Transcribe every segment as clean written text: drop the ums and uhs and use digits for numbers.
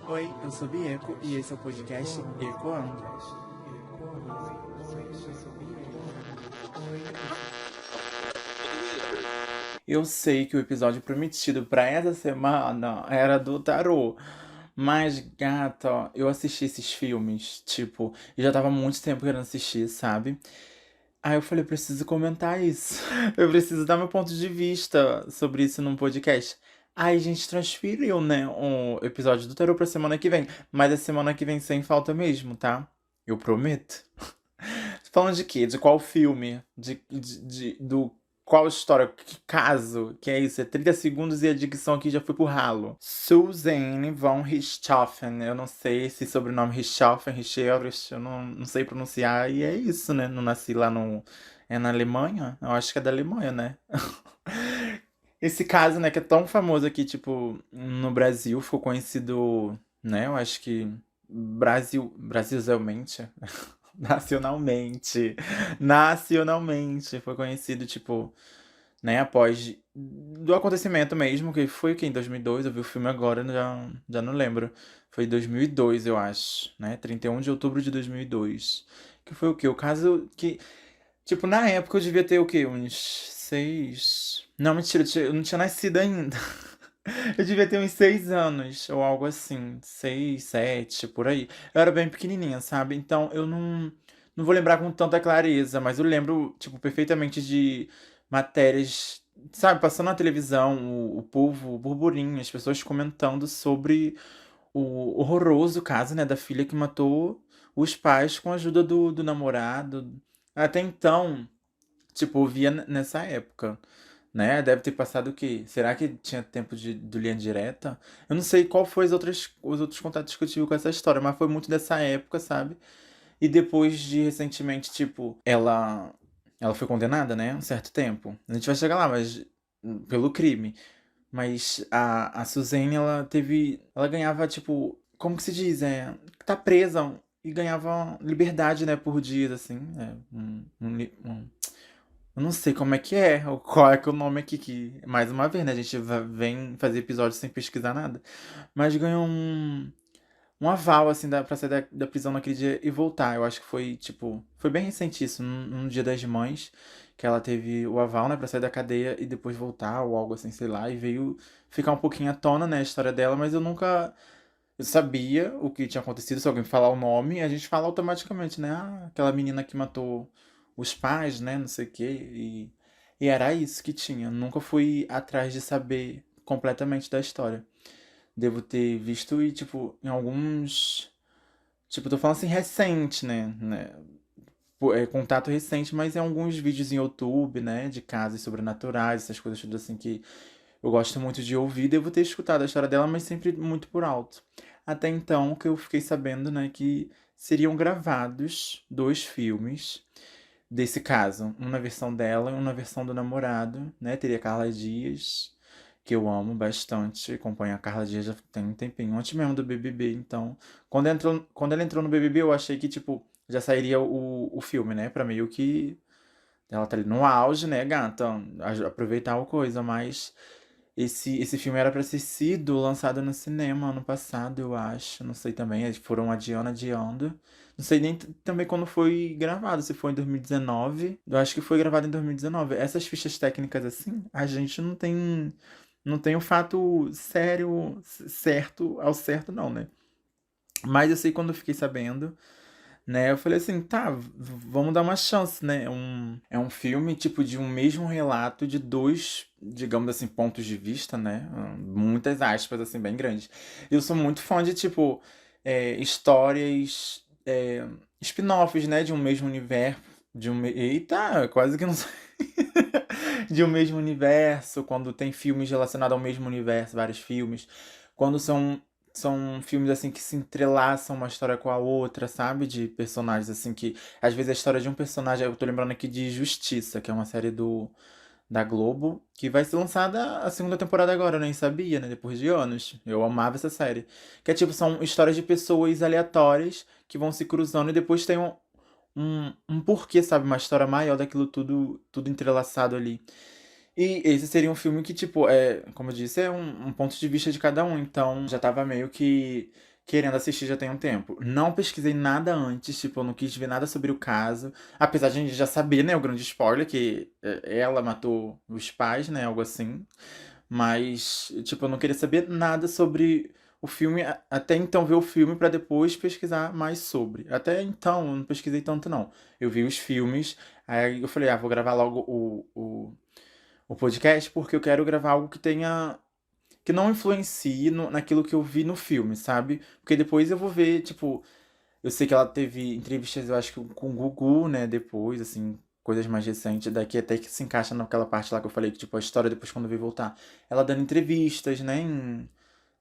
Oi, eu sou Bieco e esse é o podcast Ecoando. Eu sei que o episódio prometido pra essa semana era do tarô. Mas, gata, eu assisti esses filmes, tipo, e já tava há muito tempo querendo assistir, sabe? Aí eu falei, eu preciso comentar isso. Eu preciso dar meu ponto de vista sobre isso num podcast. Aí a gente transferiu, né, o episódio do tarô pra semana que vem. Mas a semana que vem sem falta mesmo, tá? Eu prometo. Falando de quê? De qual filme? Do qual história? Que caso? Que é isso? É 30 segundos e a dicção aqui já foi pro ralo. Suzanne von Richthofen. Eu não sei se sobrenome Richthofen, Richthofen, eu não sei pronunciar. E é isso, né? Não nasci lá no... É na Alemanha? Eu acho que é da Alemanha, né? Esse caso, né, que é tão famoso aqui, tipo, no Brasil, ficou conhecido, né? Eu acho que Brasilmente. Nacionalmente. Nacionalmente. Foi conhecido, tipo, né, após do acontecimento mesmo, que foi que em 2002, eu vi o filme agora, já não lembro. Foi em 2002, eu acho, né? 31 de outubro de 2002. Que foi o quê? O caso que, tipo, na época eu devia ter o quê? Uns seis... Não, mentira, eu não tinha nascido ainda. Eu devia ter uns 6 anos, ou algo assim. 6, 7, por aí. Eu era bem pequenininha, sabe? Então eu não vou lembrar com tanta clareza, mas eu lembro, tipo, perfeitamente de matérias, sabe? Passando na televisão, o povo, o burburinho, as pessoas comentando sobre o horroroso caso, né, da filha que matou os pais com a ajuda do namorado. Até então, tipo, eu via nessa época, né? Deve ter passado o quê? Será que tinha tempo do linha direta? Eu não sei qual foi os outros contatos que eu tive com essa história, mas foi muito dessa época, sabe? E depois de recentemente, tipo, ela foi condenada, né? Um certo tempo. A gente vai chegar lá, mas pelo crime. Mas a Suzane, ela ganhava, tipo, como que se diz? Tá presa e ganhava liberdade, né, por dias, assim, né? Eu não sei como é que é, ou qual é que é o nome aqui, que, mais uma vez, né, a gente vem fazer episódios sem pesquisar nada. Mas ganhou um aval, assim, pra sair da prisão naquele dia e voltar. Eu acho que foi, tipo, foi bem recente isso, num Dia das Mães, que ela teve o aval, né, pra sair da cadeia e depois voltar, ou algo assim, sei lá, e veio ficar um pouquinho à tona, né, a história dela, mas eu nunca... Eu sabia o que tinha acontecido, se alguém falar o nome, a gente fala automaticamente, né? Ah, aquela menina que matou os pais, né? Não sei o quê. E era isso que tinha. Nunca fui atrás de saber completamente da história. Devo ter visto e, tipo, em alguns. Tipo, tô falando assim recente, né? É contato recente, mas em alguns vídeos em YouTube, né? De casos sobrenaturais, essas coisas tudo assim que eu gosto muito de ouvir, devo ter escutado a história dela, mas sempre muito por alto. Até então que eu fiquei sabendo, né, que seriam gravados dois filmes desse caso. Um na versão dela e um na versão do namorado, né? Teria Carla Dias, que eu amo bastante. Acompanho a Carla Dias já tem um tempinho, antes mesmo do BBB. Então, quando ela entrou no BBB, eu achei que, tipo, já sairia o filme, né? Pra meio que ela tá ali no auge, né, gata? Aproveitar a coisa, mas esse filme era pra ter sido lançado no cinema ano passado, eu acho. Não sei também, eles foram adiando. Não sei nem também quando foi gravado, se foi em 2019. Eu acho que foi gravado em 2019. Essas fichas técnicas assim, a gente não tem o fato sério, certo ao certo não, né? Mas eu sei quando eu fiquei sabendo, né? Eu falei assim, tá, vamos dar uma chance, né? É um filme, tipo, de um mesmo relato de dois, digamos assim, pontos de vista, né? Muitas aspas, assim, bem grandes. Eu sou muito fã de, tipo, histórias, spin-offs, né? De um mesmo universo. Eita, quase que não sei. De um mesmo universo, quando tem filmes relacionados ao mesmo universo, vários filmes. Quando são filmes assim que se entrelaçam uma história com a outra, sabe? De personagens assim que às vezes a história de um personagem, eu tô lembrando aqui de Justiça, que é uma série da Globo, que vai ser lançada a segunda temporada agora, eu nem sabia, né? Depois de anos. Eu amava essa série. Que é tipo, são histórias de pessoas aleatórias que vão se cruzando e depois tem um porquê, sabe? Uma história maior daquilo tudo entrelaçado ali. E esse seria um filme que, tipo, como eu disse, é um ponto de vista de cada um. Então, já tava meio querendo assistir já tem um tempo. Não pesquisei nada antes, tipo, eu não quis ver nada sobre o caso. Apesar de a gente já saber, né, o grande spoiler, que ela matou os pais, né, algo assim. Mas, tipo, eu não queria saber nada sobre o filme, até então ver o filme pra depois pesquisar mais sobre. Até então, eu não pesquisei tanto, não. Eu vi os filmes, aí eu falei, vou gravar logo o podcast, porque eu quero gravar algo que tenha que não influencie naquilo que eu vi no filme, sabe? Porque depois eu vou ver, tipo, eu sei que ela teve entrevistas, eu acho que com o Gugu, né, depois, assim, coisas mais recentes, daqui até que se encaixa naquela parte lá que eu falei, que, tipo, a história depois quando veio voltar. Ela dando entrevistas, né,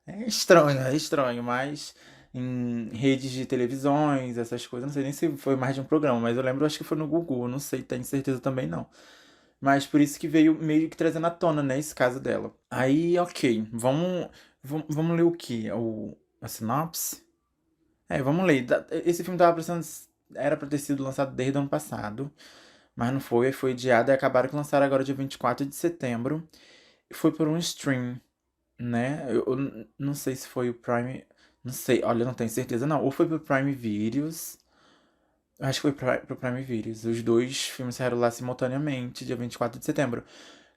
é estranho, mas em redes de televisões, essas coisas, não sei nem se foi mais de um programa, mas eu lembro, acho que foi no Gugu, não sei, tenho certeza também não. Mas por isso que veio meio que trazendo à tona, né, esse caso dela. Aí, ok, vamos ler o quê? A sinopse? Vamos ler. Esse filme tava precisando. Era pra ter sido lançado desde o ano passado, mas não foi, foi adiado e acabaram que lançaram agora dia 24 de setembro. Foi por um stream, né? Eu não sei se foi o Prime. Não sei, olha, eu não tenho certeza não. Ou foi pro Prime Videos. Acho que foi pro Prime Videos. Os dois filmes saíram lá simultaneamente, dia 24 de setembro.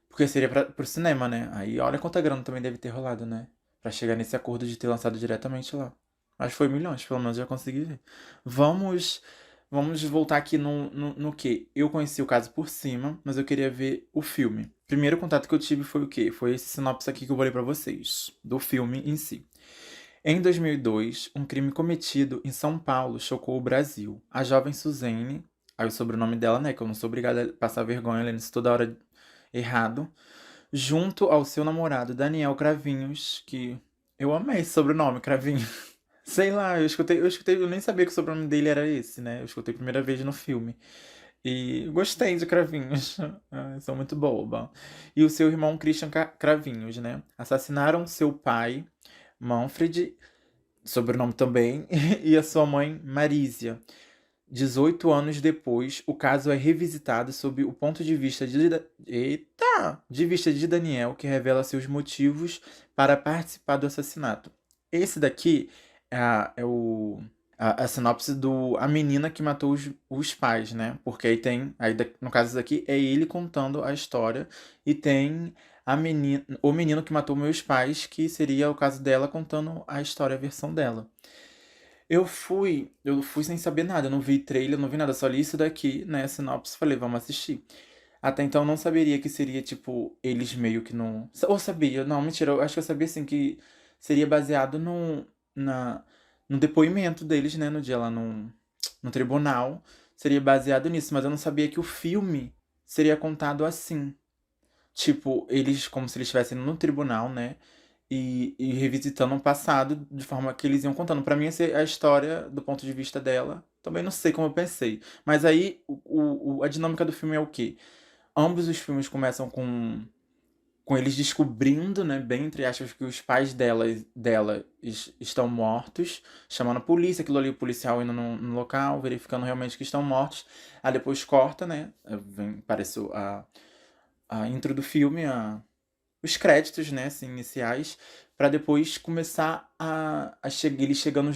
Porque seria pro cinema, né? Aí olha quanta grana também deve ter rolado, né? Pra chegar nesse acordo de ter lançado diretamente lá. Acho que foi milhões, pelo menos já consegui ver. Vamos, vamos voltar aqui no que? Eu conheci o caso por cima, mas eu queria ver o filme. Primeiro contato que eu tive foi o quê? Foi esse sinopse aqui que eu vou ler pra vocês, do filme em si. Em 2002, um crime cometido em São Paulo chocou o Brasil. A jovem Suzane, aí o sobrenome dela, né, que eu não sou obrigada a passar vergonha lendo isso toda hora errado, junto ao seu namorado Daniel Cravinhos, que eu amei esse sobrenome, Cravinhos. Sei lá, eu nem sabia que o sobrenome dele era esse, né? Eu escutei a primeira vez no filme. E gostei de Cravinhos. Sou muito boba. E o seu irmão Christian Cravinhos, né? Assassinaram seu pai, Manfred, sobrenome também, e a sua mãe, Marísia. 18 anos depois, o caso é revisitado sob o ponto de vista de vista de Daniel, que revela seus motivos para participar do assassinato. Esse daqui é a sinopse do a menina que matou os pais, né? Porque aí tem, no caso daqui é ele contando a história e tem o menino que matou meus pais, que seria o caso dela contando a história, a versão dela. Eu fui sem saber nada, eu não vi trailer, não vi nada, só li isso daqui, né, sinopse, falei, vamos assistir. Até então eu não saberia que seria, tipo, eles meio que não... Ou sabia, não, mentira, eu acho que eu sabia, assim, que seria baseado na, no depoimento deles, né, no dia lá no tribunal, seria baseado nisso, mas eu não sabia que o filme seria contado assim. Tipo, eles, como se eles estivessem no tribunal, né? E revisitando o passado de forma que eles iam contando. Pra mim, essa é a história do ponto de vista dela. Também não sei como eu pensei. Mas aí, a dinâmica do filme é o quê? Ambos os filmes começam com eles descobrindo, né, bem entre aspas, que os pais dela estão mortos, chamando a polícia, aquilo ali, o policial indo no local, verificando realmente que estão mortos. Aí depois corta, né? Parece a intro do filme, os créditos, né, assim, iniciais, pra depois começar ele chegando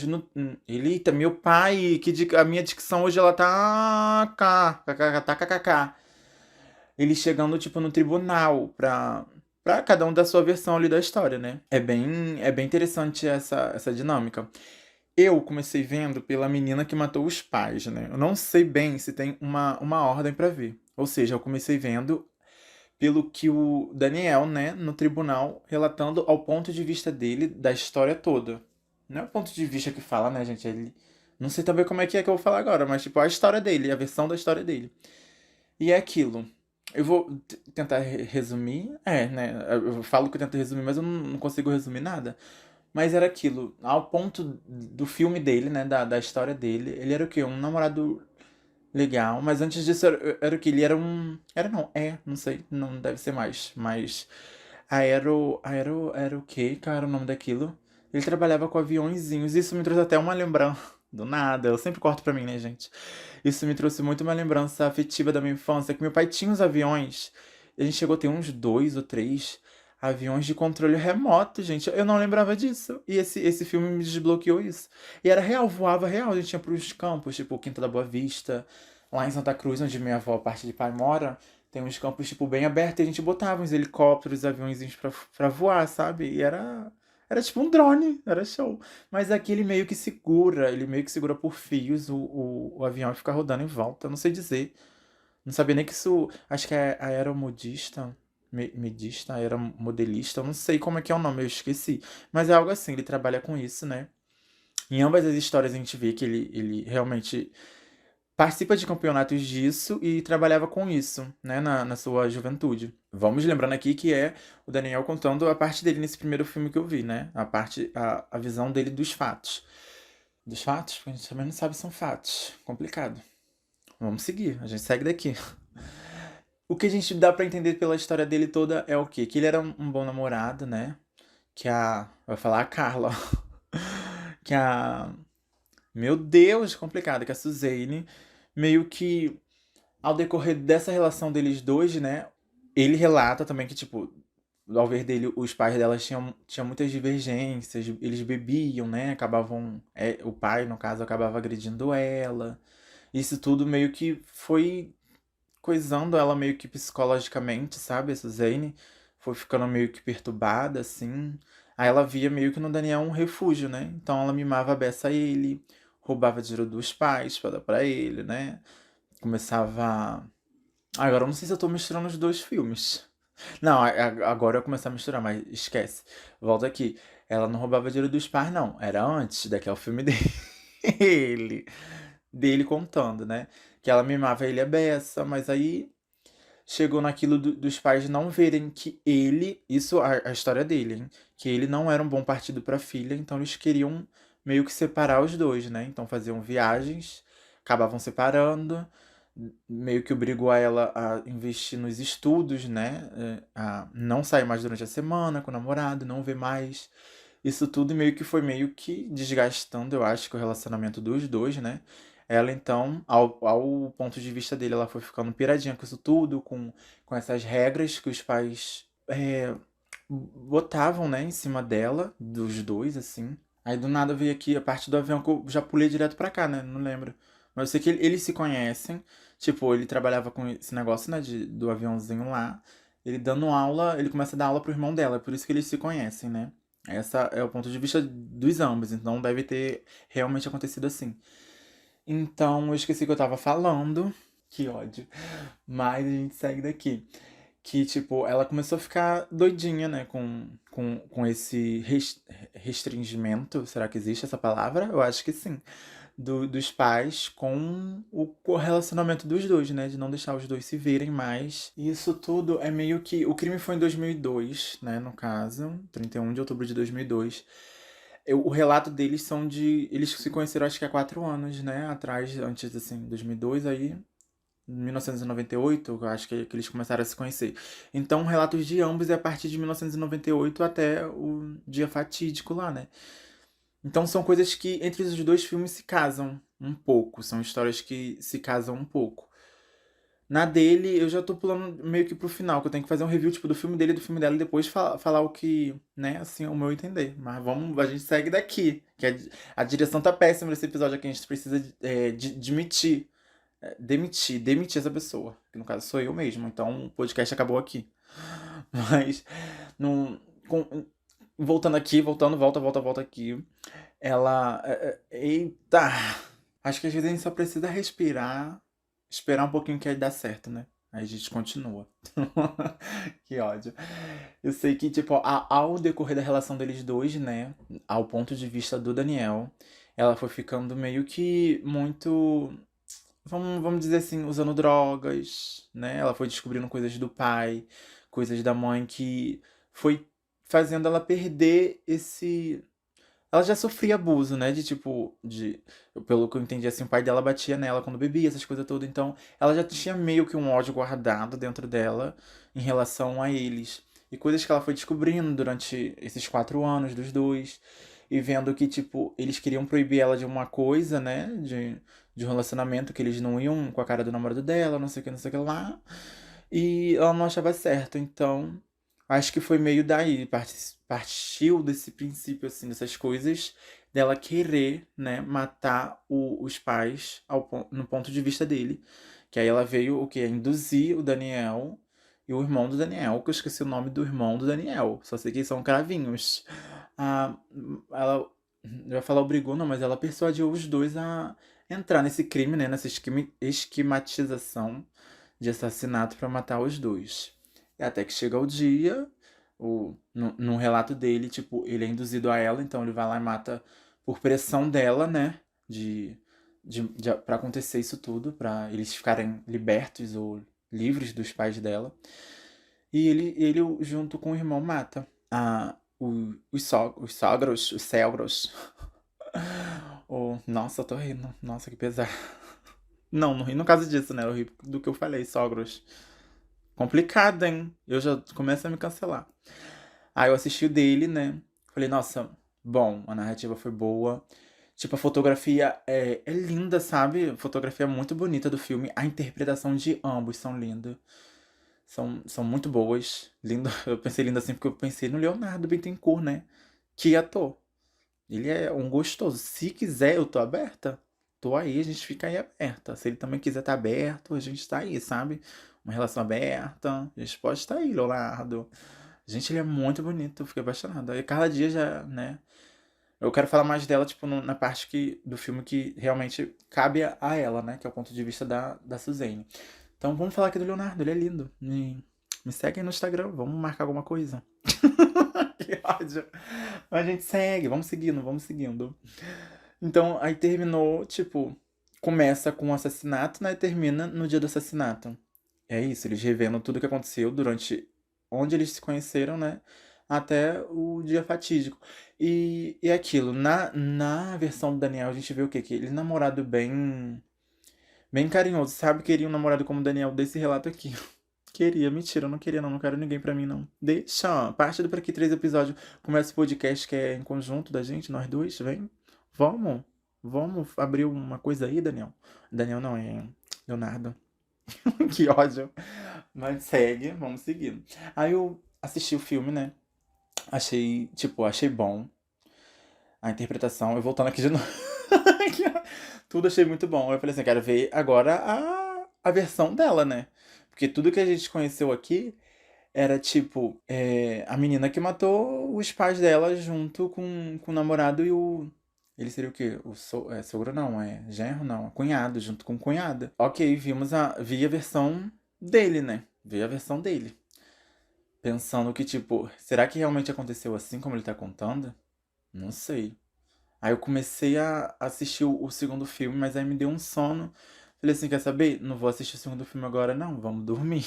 ele, eita, meu pai, a minha dicção hoje ela tá kkk. Ele chegando tipo no tribunal pra cada um dar sua versão ali da história, né? É bem interessante essa dinâmica. Eu comecei vendo pela menina que matou os pais, né? Eu não sei bem se tem uma ordem pra ver. Ou seja, eu comecei vendo pelo que o Daniel, né, no tribunal, relatando ao ponto de vista dele da história toda. Não é o ponto de vista que fala, né, gente? Ele. Não sei também como é que eu vou falar agora, mas tipo, a história dele, a versão da história dele. E é aquilo. Eu vou tentar resumir. Né? Eu falo que eu tento resumir, mas eu não consigo resumir nada. Mas era aquilo. Ao ponto do filme dele, né? Da história dele. Ele era o quê? Um namorado legal, mas antes disso era o que? Ele era um. Era não, não sei, não deve ser mais. Mas era o quê, cara, o nome daquilo? Ele trabalhava com aviõezinhos, isso me trouxe até uma lembrança. Do nada, eu sempre corto pra mim, né, gente? Isso me trouxe muito uma lembrança afetiva da minha infância, que meu pai tinha uns aviões, e a gente chegou a ter uns dois ou três. Aviões de controle remoto, gente. Eu não lembrava disso. E esse filme me desbloqueou isso. E era real, voava real. A gente ia pros campos, tipo Quinta da Boa Vista. Lá em Santa Cruz, onde minha avó, parte de pai, mora, tem uns campos, tipo, bem abertos. E a gente botava uns helicópteros, aviõezinhos pra voar, sabe? E era tipo um drone, era show. Mas aqui ele meio que segura por fios o avião e fica rodando em volta. Eu não sei dizer. Não sabia nem que isso. Acho que é aeromodista. Medista, aeromodelista. Eu não sei como é que é o nome, eu esqueci. Mas é algo assim, ele trabalha com isso, né? Em ambas as histórias a gente vê que ele realmente participa de campeonatos disso e trabalhava com isso, né, na sua juventude. Vamos lembrando aqui que é o Daniel contando a parte dele nesse primeiro filme que eu vi, né? A visão dele dos fatos. Dos fatos? Porque a gente também não sabe se são fatos. Complicado. Vamos seguir, a gente segue daqui. O que a gente dá pra entender pela história dele toda é o quê? Que ele era um bom namorado, né? Que a. Vai falar a Carla. Que a. Meu Deus, complicado. Que a Suzane, meio que ao decorrer dessa relação deles dois, né? Ele relata também que, tipo, ao ver dele, os pais delas tinham muitas divergências, eles bebiam, né? Acabavam. O pai, no caso, acabava agredindo ela. Isso tudo meio que foi coisando ela meio que psicologicamente, sabe? A Suzane foi ficando meio que perturbada, assim. Aí ela via meio que no Daniel um refúgio, né? Então ela mimava a beça a ele, roubava dinheiro dos pais pra dar pra ele, né? Começava. Agora eu não sei se eu tô misturando os dois filmes. Não, agora eu comecei a misturar, mas esquece. Volta aqui. Ela não roubava dinheiro dos pais, não. Era antes, daqui é o filme dele. Dele contando, né? Que ela mimava ele a beça, mas aí chegou naquilo dos pais não verem que ele, isso a história dele, hein? Que ele não era um bom partido pra filha, então eles queriam meio que separar os dois, né? Então faziam viagens, acabavam separando, meio que obrigou a ela a investir nos estudos, né? A não sair mais durante a semana com o namorado, não ver mais. Isso tudo meio que foi meio que desgastando, eu acho, que o relacionamento dos dois, né? Ela, então, ao ponto de vista dele, ela foi ficando piradinha com isso tudo, com essas regras que os pais botavam, né, em cima dela, dos dois, assim. Aí do nada veio aqui a parte do avião que eu já pulei direto pra cá, né? Não lembro. Mas eu sei que eles se conhecem. Tipo, ele trabalhava com esse negócio, né, do aviãozinho lá. Ele dando aula, ele começa a dar aula pro irmão dela, é por isso que eles se conhecem, né? Essa é o ponto de vista dos ambos, então deve ter realmente acontecido assim. Então, eu esqueci o que eu tava falando. Que ódio. Mas a gente segue daqui. Que, tipo, ela começou a ficar doidinha, né? Com esse restringimento. Será que existe essa palavra? Eu acho que sim. Dos pais com o relacionamento dos dois, né? De não deixar os dois se verem mais. E isso tudo é meio que. O crime foi em 2002, né? No caso, 31 de outubro de 2002. O relato deles são de. Eles se conheceram acho que há 4 anos, né? Atrás, antes assim, 2002, aí. 1998, eu acho que eles começaram a se conhecer. Então, relatos de ambos é a partir de 1998 até o dia fatídico lá, né? Então, são coisas que entre os dois filmes se casam um pouco. São histórias que se casam um pouco. Na dele, eu já tô pulando meio que pro final, que eu tenho que fazer um review, tipo, do filme dele e do filme dela e depois falar o que, né, assim, o meu entender. Mas vamos, a gente segue daqui. Que a direção tá péssima nesse episódio aqui, a gente precisa demitir essa pessoa. Que no caso sou eu mesmo, então o podcast acabou aqui. Mas, não, voltando aqui, volta aqui. Ela. Eita! Acho que às vezes a gente só precisa respirar, esperar um pouquinho que aí dá certo, né? Aí a gente continua. Que ódio. Eu sei que, tipo, ao decorrer da relação deles dois, né? Ao ponto de vista do Daniel, ela foi ficando meio que muito. Vamos dizer assim, usando drogas, né? Ela foi descobrindo coisas do pai, coisas da mãe que foi fazendo ela perder esse. Ela já sofria abuso, né? De tipo, pelo que eu entendi, assim, o pai dela batia nela quando bebia, essas coisas todas. Então, ela já tinha meio que um ódio guardado dentro dela em relação a eles. E coisas que ela foi descobrindo durante esses 4 anos dos dois. E vendo que, tipo, eles queriam proibir ela de uma coisa, né? De um relacionamento que eles não iam com a cara do namorado dela, não sei o que, não sei o que lá. E ela não achava certo. Então, Acho que foi meio daí, partiu desse princípio, assim, dessas coisas, dela querer, né, matar os pais no ponto de vista dele. Que aí ela veio, o quê? Induzir o Daniel e o irmão do Daniel, que eu esqueci o nome do irmão do Daniel. Só sei que eles são cravinhos. Ah, ela, eu ia falar obrigou, não, mas ela persuadiu os dois a entrar nesse crime, né, nessa esquematização de assassinato para matar os dois. E até que chega o dia, no relato dele, tipo, ele é induzido a ela, então ele vai lá e mata por pressão dela, né? Pra acontecer isso tudo, pra eles ficarem libertos ou livres dos pais dela. E ele junto com o irmão, mata os sogros, os cegros. Nossa, eu tô rindo. Nossa, que pesado. Não, não ri no caso disso, né? Eu ri do que eu falei, sogros. Complicado, hein? Eu já começo a me cancelar. Aí eu assisti o dele, né? Falei, nossa, bom, a narrativa foi boa. Tipo, a fotografia é linda, sabe? A fotografia é muito bonita do filme. A interpretação de ambos são lindas. São muito boas. Lindo. Eu pensei lindo assim porque eu pensei no Leonardo Bittencourt, né? Que ator. Ele é um gostoso. Se quiser, eu tô aberta. Tô aí, a gente fica aí aberta. Se ele também quiser estar aberto, a gente tá aí, sabe? Uma relação aberta. A gente pode estar aí, Leonardo. Gente, ele é muito bonito. Eu fiquei apaixonada. E Carla Dias já, né? Eu quero falar mais dela, tipo, na parte do filme que realmente cabe a ela, né? Que é o ponto de vista da Suzane. Então vamos falar aqui do Leonardo, ele é lindo. Me segue aí no Instagram, vamos marcar alguma coisa. Que ódio. Mas a gente segue, vamos seguindo, vamos seguindo. Então, aí terminou, tipo, começa com o assassinato, né? E termina no dia do assassinato. É isso, eles revendo tudo que aconteceu durante onde eles se conheceram, né? Até o dia fatídico. E aquilo, na versão do Daniel, a gente vê o quê? Que ele é um namorado bem carinhoso, sabe? Queria um namorado como o Daniel desse relato aqui. Queria, mentira, eu não queria não quero ninguém pra mim não. Deixa, parte do Pra Aqui 3 episódios. Começa o podcast que é em conjunto da gente, nós dois, vem. Vamos, vamos abrir uma coisa aí, Daniel. Daniel não, é Leonardo. Que ódio. Mas segue, vamos seguindo. Aí eu assisti o filme, né? Achei bom a interpretação. Eu voltando aqui de novo. Tudo achei muito bom. Eu falei assim, quero ver agora a versão dela, né? Porque tudo que a gente conheceu aqui era tipo a menina que matou os pais dela junto com o namorado e o. Ele seria o quê? Sogro não, genro não, cunhado, junto com cunhada. Ok, vi a versão dele, né? Vi a versão dele. Pensando que, tipo, será que realmente aconteceu assim como ele tá contando? Não sei. Aí eu comecei a assistir o segundo filme, mas aí me deu um sono. Falei assim, quer saber? Não vou assistir o segundo filme agora, não. Vamos dormir.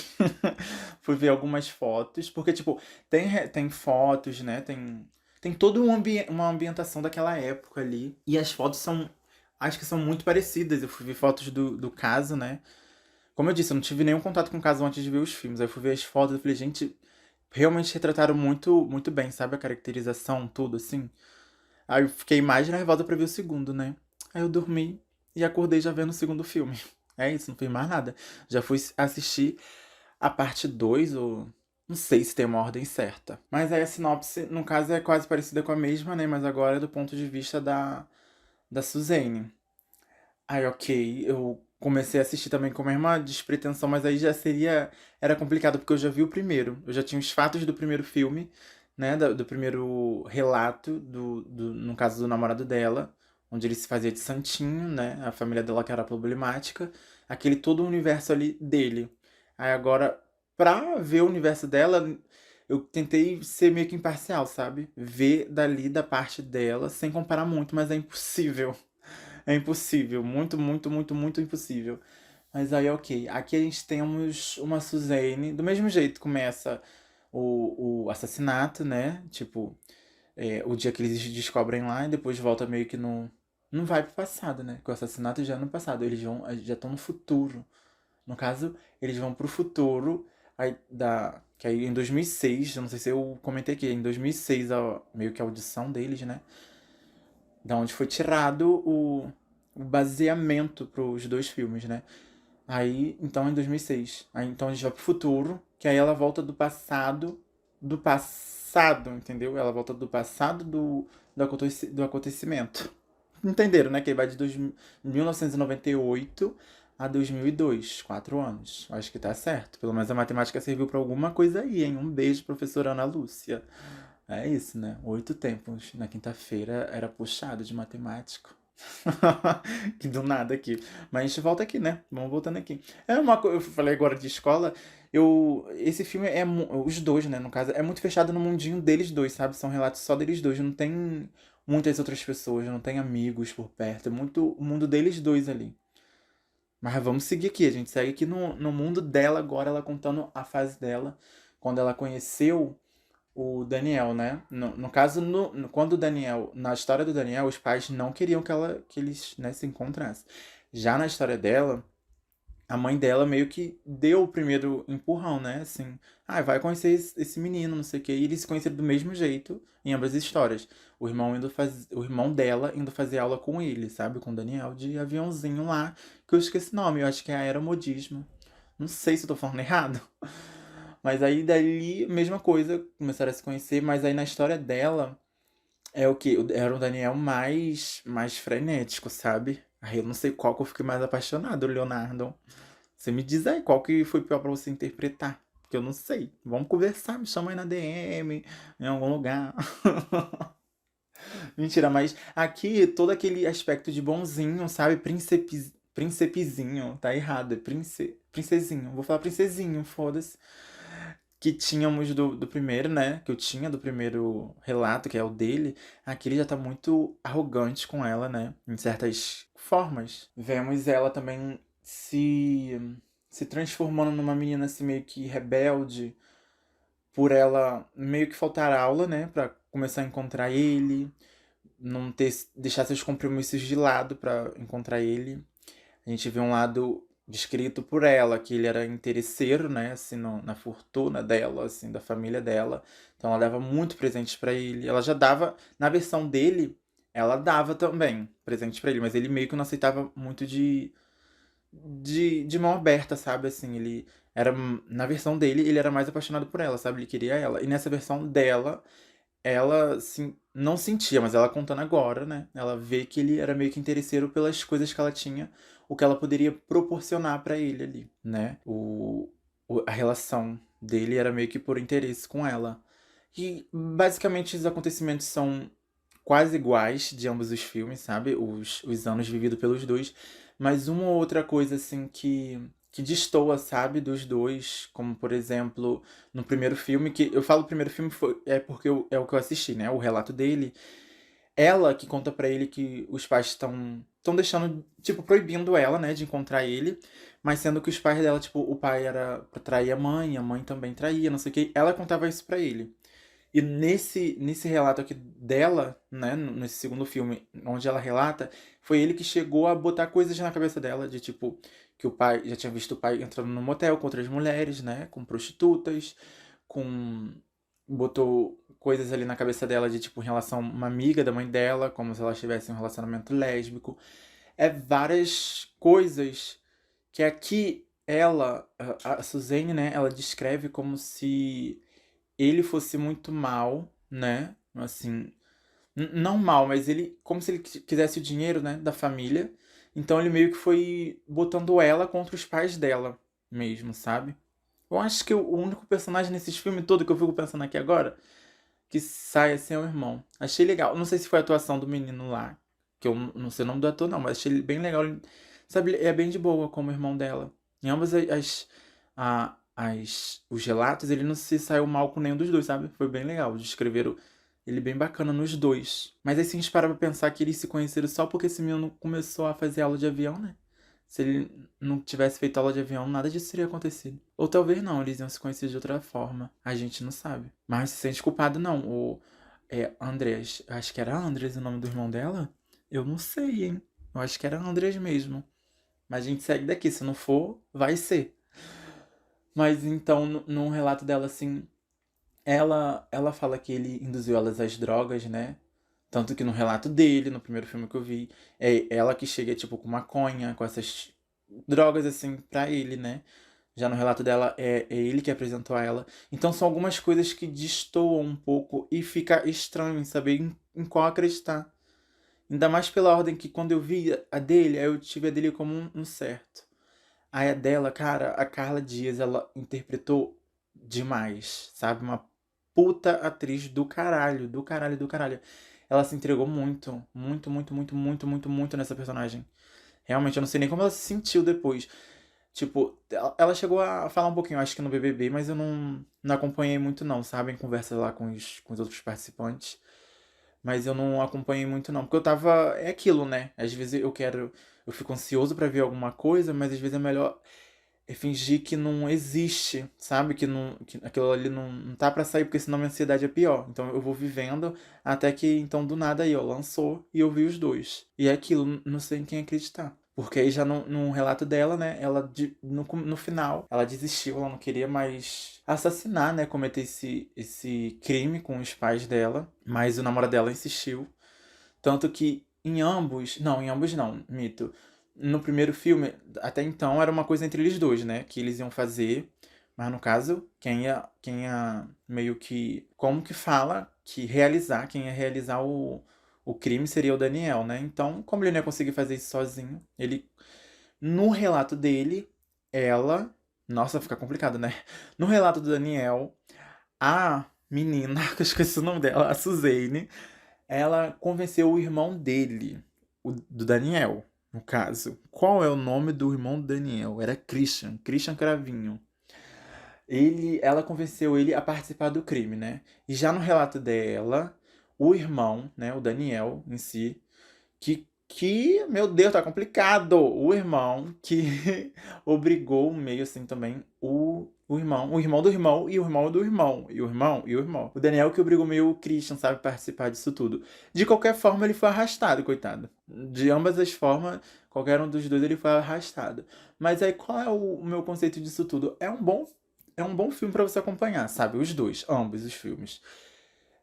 Fui ver algumas fotos, porque, tipo, tem fotos, né? Tem toda uma ambientação daquela época ali. E as fotos acho que são muito parecidas. Eu fui ver fotos do caso, né? Como eu disse, eu não tive nenhum contato com o caso antes de ver os filmes. Aí eu fui ver as fotos e falei, gente, realmente retrataram muito, muito bem, sabe? A caracterização, tudo, assim. Aí eu fiquei mais nervosa pra ver o segundo, né? Aí eu dormi e acordei já vendo o segundo filme. É isso, não fiz mais nada. Já fui assistir a parte 2 ou. Não sei se tem uma ordem certa. Mas aí a sinopse, no caso, é quase parecida com a mesma, né? Mas agora é do ponto de vista da Suzane. Aí, ok, eu comecei a assistir também com a mesma despretensão, mas aí já seria. Era complicado, porque eu já vi o primeiro. Eu já tinha os fatos do primeiro filme, né? Do primeiro relato, no caso do namorado dela, onde ele se fazia de santinho, né? A família dela que era problemática. Aquele todo o universo ali dele. Aí agora, pra ver o universo dela, eu tentei ser meio que imparcial, sabe? Ver dali da parte dela, sem comparar muito, mas é impossível. É impossível. Muito, muito, muito, muito impossível. Mas aí, ok. Aqui a gente temos uma Suzane. Do mesmo jeito, começa o assassinato, né? Tipo, o dia que eles descobrem lá e depois volta meio que no. Não vai pro passado, né? Que o assassinato já é no passado. Já estão no futuro. No caso, eles vão pro futuro. Que aí em 2006, eu não sei se eu comentei aqui, em 2006, meio que a audição deles, né? Da onde foi tirado o baseamento pros dois filmes, né? Aí, então, em 2006. Aí, então, a gente vai pro futuro, que aí ela volta do passado, do passado, entendeu? Ela volta do passado do acontecimento. Entenderam, né? Que ele vai de 1998 a 2002, 4 anos. Acho que tá certo. Pelo menos a matemática serviu pra alguma coisa aí, hein? Um beijo, professora Ana Lúcia. É isso, né? 8 tempos. Na quinta-feira era puxado de matemática. Que do nada aqui. Mas a gente volta aqui, né? Vamos voltando aqui. É uma coisa, eu falei agora de escola. Esse filme os dois, né? No caso, é muito fechado no mundinho deles dois, sabe? São relatos só deles dois. Não tem muitas outras pessoas, não tem amigos por perto. É muito o mundo deles dois ali. Mas vamos seguir aqui. A gente segue aqui no mundo dela agora, ela contando a fase dela. Quando ela conheceu o Daniel, né? No caso, quando o Daniel, na história do Daniel, os pais não queriam que eles, né, se encontrassem. Já na história dela, a mãe dela meio que deu o primeiro empurrão, né? Assim, vai conhecer esse menino, não sei o quê. E eles se conheceram do mesmo jeito em ambas as histórias. O irmão dela indo fazer aula com ele, sabe? Com o Daniel, de aviãozinho lá, que eu esqueci o nome, eu acho que é aeromodismo. Não sei se eu tô falando errado. Mas aí dali, mesma coisa, começaram a se conhecer, mas aí na história dela é o que? Era um Daniel mais frenético, sabe? Aí eu não sei qual que eu fiquei mais apaixonado, Leonardo. Você me diz aí qual que foi pior pra você interpretar. Porque eu não sei. Vamos conversar, me chama aí na DM, em algum lugar. Mentira, mas aqui todo aquele aspecto de bonzinho, sabe? Príncipezinho, tá errado, é princesinho. Vou falar princesinho, foda-se. Que tínhamos do primeiro, né? Que eu tinha do primeiro relato, que é o dele. Aqui ele já tá muito arrogante com ela, né? Em certas formas. Vemos ela também se transformando numa menina assim meio que rebelde, por ela meio que faltar aula, né? Pra começar a encontrar ele, não ter deixar seus compromissos de lado pra encontrar ele. A gente vê um lado descrito por ela, que ele era interesseiro, né, assim, na fortuna dela, assim, da família dela. Então ela dava muito presentes pra ele. Ela já dava, na versão dele, ela dava também presentes pra ele, mas ele meio que não aceitava muito de mão aberta, sabe? Assim, ele era, na versão dele, ele era mais apaixonado por ela, sabe? Ele queria ela. E nessa versão dela, ela não sentia, mas ela contando agora, né? Ela vê que ele era meio que interesseiro pelas coisas que ela tinha, o que ela poderia proporcionar pra ele ali, né? A relação dele era meio que por interesse com ela. E basicamente os acontecimentos são quase iguais de ambos os filmes, sabe? Os anos vividos pelos dois. Mas uma ou outra coisa, assim, que destoa, sabe? Dos dois. Como, por exemplo, no primeiro filme, que eu falo primeiro filme é porque é o que eu assisti, né? O relato dele. Ela que conta pra ele que os pais estão deixando, tipo, proibindo ela, né, de encontrar ele. Mas sendo que os pais dela, tipo, o pai era pra trair a mãe também traía, não sei o quê. Ela contava isso pra ele. E nesse relato aqui dela, né, nesse segundo filme, onde ela relata, foi ele que chegou a botar coisas na cabeça dela, de tipo, que o pai já tinha visto o pai entrando no motel com outras mulheres, né, com prostitutas, com. Botou coisas ali na cabeça dela de tipo, em relação a uma amiga da mãe dela, como se ela tivesse um relacionamento lésbico. É várias coisas que aqui ela, a Suzane, né, ela descreve como se ele fosse muito mal, né? Assim, não mal, mas ele como se ele quisesse o dinheiro, né, da família. Então ele meio que foi botando ela contra os pais dela mesmo, sabe? Eu acho que o único personagem nesses filmes todo que eu fico pensando aqui agora que sai assim é o irmão. Achei legal. Não sei se foi a atuação do menino lá, que eu não sei o nome do ator não, mas achei ele bem legal. Sabe, é bem de boa como o irmão dela. Em ambas os relatos, ele não se saiu mal com nenhum dos dois, sabe? Foi bem legal. Descreveram ele bem bacana nos dois. Mas aí se a gente parar pra pensar que eles se conheceram só porque esse menino começou a fazer aula de avião, né? Se ele não tivesse feito aula de avião, nada disso teria acontecido. Ou talvez não, eles iam se conhecer de outra forma. A gente não sabe. Mas se sente culpado, não. Andrés, acho que era Andrés o nome do irmão dela? Eu não sei, hein? Eu acho que era Andrés mesmo. Mas a gente segue daqui. Se não for, vai ser. Mas então, num relato dela, assim, ela fala que ele induziu elas às drogas, né? Tanto que no relato dele, no primeiro filme que eu vi, é ela que chega, tipo, com maconha, com essas drogas, assim, pra ele, né? Já no relato dela, é ele que apresentou a ela. Então são algumas coisas que destoam um pouco e fica estranho em saber em qual acreditar. Ainda mais pela ordem que quando eu vi a dele, aí eu tive a dele como um certo. Aí a dela, cara, a Carla Dias, ela interpretou demais, sabe? Uma puta atriz do caralho, do caralho, do caralho. Ela se entregou muito, muito, muito, muito, muito, muito, muito nessa personagem. Realmente, eu não sei nem como ela se sentiu depois. Tipo, ela chegou a falar um pouquinho, acho que no BBB, mas eu não acompanhei muito não, sabe? Em conversa lá com os outros participantes. Mas eu não acompanhei muito não, porque eu tava... É aquilo, né? Às vezes eu quero... Eu fico ansioso pra ver alguma coisa, mas às vezes é melhor fingir que não existe, sabe? Que aquilo ali não tá pra sair, porque senão minha ansiedade é pior. Então eu vou vivendo até que, então, do nada aí, ó, lançou e eu vi os dois. E é aquilo, não sei em quem acreditar. Porque aí já no relato dela, né, ela no final, ela desistiu, ela não queria mais assassinar, né, cometer esse crime com os pais dela, mas o namorado dela insistiu. Tanto que em ambos não, mito. No primeiro filme, até então era uma coisa entre eles dois, né? Que eles iam fazer. Mas no caso, quem ia meio que. Como que fala? Quem ia realizar o crime seria o Daniel, né? Então, como ele não ia conseguir fazer isso sozinho, ele. No relato dele, ela. Nossa, fica complicado, né? No relato do Daniel, a menina, que eu esqueci o nome dela, a Suzane, ela convenceu o irmão dele, do Daniel, no caso. Qual é o nome do irmão do Daniel? Era Christian Cravinho. Ela convenceu ele a participar do crime, né? E já no relato dela, o irmão, né, o Daniel em si, meu Deus, tá complicado. O irmão que obrigou meio assim também o irmão do irmão e o irmão do irmão, e o irmão. O Daniel que obrigou meio o Christian, sabe, a participar disso tudo. De qualquer forma, ele foi arrastado, coitado. De ambas as formas, qualquer um dos dois ele foi arrastado. Mas aí qual é o meu conceito disso tudo? É um bom filme pra você acompanhar, sabe? Os dois, ambos os filmes.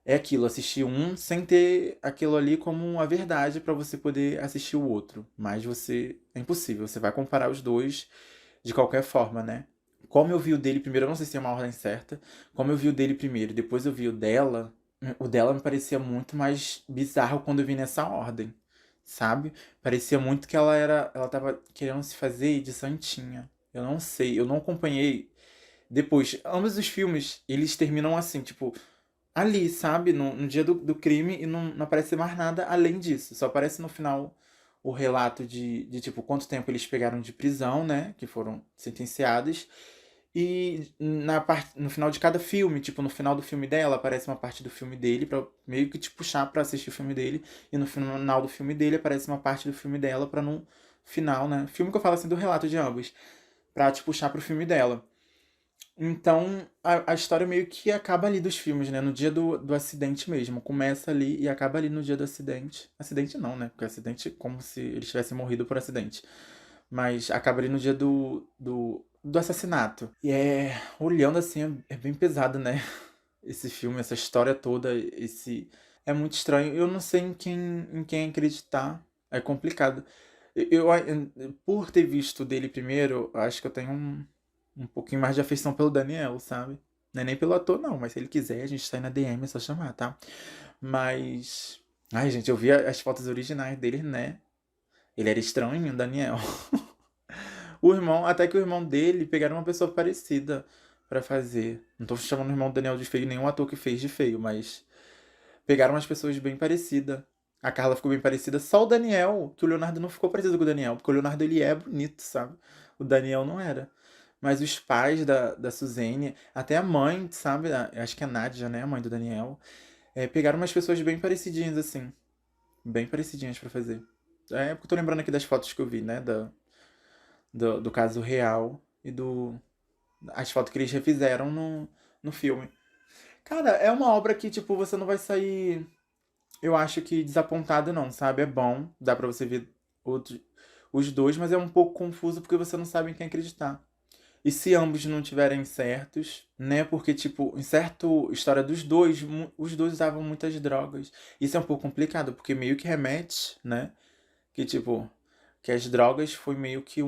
É aquilo, assistir um sem ter aquilo ali como a verdade pra você poder assistir o outro. Mas é impossível, você vai comparar os dois de qualquer forma, né? Como eu vi o dele primeiro, eu não sei se é uma ordem certa. Como eu vi o dele primeiro, depois eu vi o dela me parecia muito mais bizarro quando eu vi nessa ordem, sabe? Parecia muito que ela tava querendo se fazer de santinha. Eu não sei, eu não acompanhei. Depois, ambos os filmes, eles terminam assim, tipo, ali, sabe? No dia do crime e não aparece mais nada além disso. Só aparece no final o relato de tipo, quanto tempo eles pegaram de prisão, né? Que foram sentenciados. E no final de cada filme, tipo, no final do filme dela, aparece uma parte do filme dele, pra meio que te puxar pra assistir o filme dele. E no final do filme dele aparece uma parte do filme dela pra no final, né? Filme que eu falo assim do relato de ambos. Pra te puxar pro filme dela. Então, a história meio que acaba ali dos filmes, né? No dia do acidente mesmo. Começa ali e acaba ali no dia do acidente. Acidente não, né? Porque acidente é como se eles tivessem morrido por acidente. Mas acaba ali no dia do assassinato. E olhando assim, é bem pesado, né? Esse filme, essa história toda, esse... É muito estranho. Eu não sei em quem acreditar. É complicado. Por ter visto dele primeiro, eu acho que eu tenho um pouquinho mais de afeição pelo Daniel, sabe? Não é nem pelo ator, não, mas se ele quiser, a gente tá aí na DM, é só chamar, tá? Mas. Ai, gente, eu vi as fotos originais dele, né? Ele era estranho, o Daniel. O irmão, até que o irmão dele pegaram uma pessoa parecida pra fazer. Não tô chamando o irmão do Daniel de feio, nenhum ator que fez de feio, mas pegaram umas pessoas bem parecidas. A Carla ficou bem parecida. Só o Daniel, que o Leonardo não ficou parecido com o Daniel, porque o Leonardo ele é bonito, sabe? O Daniel não era. Mas os pais da Suzane, até a mãe, sabe? Acho que é a Nádia, né? A mãe do Daniel. Pegaram umas pessoas bem parecidinhas, assim. Bem parecidinhas pra fazer. É porque eu tô lembrando aqui das fotos que eu vi, né? Do caso real e as fotos que eles refizeram no filme. Cara, é uma obra que, tipo, você não vai sair, eu acho que desapontado não, sabe? É bom, dá pra você ver outros, os dois, mas é um pouco confuso porque você não sabe em quem acreditar. E se ambos não tiverem certos, né? Porque, tipo, em certa história dos dois, os dois usavam muitas drogas. Isso é um pouco complicado, porque meio que remete, né? Que, tipo, que as drogas foi meio que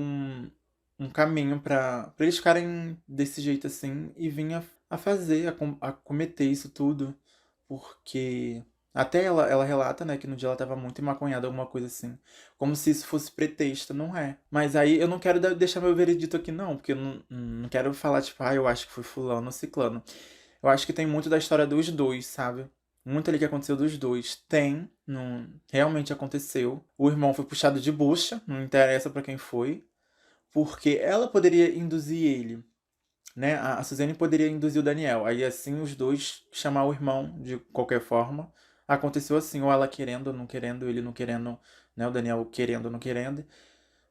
um caminho pra eles ficarem desse jeito assim e vir a fazer, a cometer isso tudo. Porque até ela relata, né, que no dia ela tava muito maconhada, alguma coisa assim. Como se isso fosse pretexto, não é. Mas aí eu não quero deixar meu veredito aqui, não, porque eu não quero falar, tipo, eu acho que foi fulano ou ciclano. Eu acho que tem muito da história dos dois, sabe? Muito ali que aconteceu dos dois. Tem, não, realmente aconteceu. O irmão foi puxado de bucha, não interessa pra quem foi, porque ela poderia induzir ele, né? A Suzane poderia induzir o Daniel. Aí assim os dois chamar o irmão de qualquer forma. Aconteceu assim, ou ela querendo ou não querendo, ele não querendo, né? O Daniel querendo ou não querendo.